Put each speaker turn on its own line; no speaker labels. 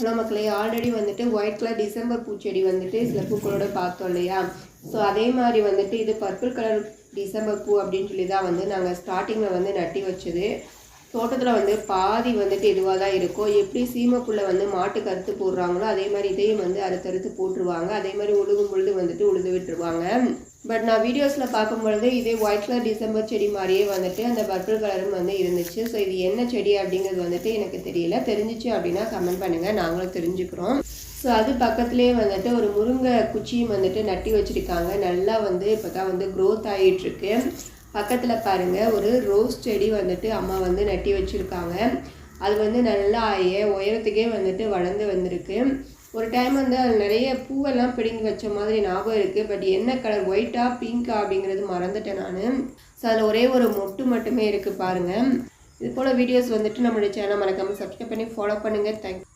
Hello மக்களே, already வந்துட்டு white colour December பூச்செடி வந்துட்டு சில பூக்களோட பார்த்தோம் இல்லையா? ஸோ அதே மாதிரி வந்துட்டு இது பர்பிள் கலர் டிசம்பர் பூ அப்படின்னு சொல்லி தான் வந்து நாங்கள் ஸ்டார்டிங்கில் வந்து நட்டி வச்சது. தோட்டத்தில் வந்து பாதி வந்துட்டு இதுவாக தான் இருக்கும். எப்படி சீமைப்புள்ள வந்து மாட்டுக்கு அறுத்து போடுறாங்களோ அதே மாதிரி இதையும் வந்து அறுத்தறுத்து போட்டுருவாங்க. அதே மாதிரி உழுகும் பொழுது வந்துட்டு உழுது விட்டுருவாங்க. பட் நான் வீடியோஸில் பார்க்கும்பொழுது இதே ஒயிட் கலர் டிசம்பர் செடி மாதிரியே வந்துட்டு அந்த பர்பிள் கலரும் வந்து இருந்துச்சு. ஸோ இது என்ன செடி அப்படிங்கிறது வந்துட்டு எனக்கு தெரியல. தெரிஞ்சிச்சு அப்படின்னா கமெண்ட் பண்ணுங்கள், நாங்களும் தெரிஞ்சுக்கிறோம். ஸோ அது பக்கத்துலேயே வந்துட்டு ஒரு முருங்கை குச்சியும் வந்துட்டு நட்டி வச்சுருக்காங்க. நல்லா வந்து இப்போ தான் வந்து க்ரோத் ஆகிட்டுருக்கு. பக்கத்தில் பாருங்கள், ஒரு ரோஸ் செடி வந்துட்டு அம்மா வந்து நட்டி வச்சுருக்காங்க. அது வந்து நல்லா உயரத்துக்கே வந்துட்டு வளர்ந்து வந்திருக்கு. ஒரு டைம் வந்து அது நிறைய பூவெல்லாம் பிடுங்கி வச்ச மாதிரி ஞாபகம் இருக்குது. பட் என்ன கலர், ஒயிட்டா பிங்க்கா அப்படிங்கிறது மறந்துட்டேன் நான். ஸோ அதில் ஒரே ஒரு மொட்டு மட்டுமே இருக்குது பாருங்கள். இது போல் வீடியோஸ் வந்துட்டு நம்மளுடைய சேனல் மறக்காமல் சப்ஸ்கிரைப் பண்ணி ஃபாலோ பண்ணுங்கள். தேங்க்யூ.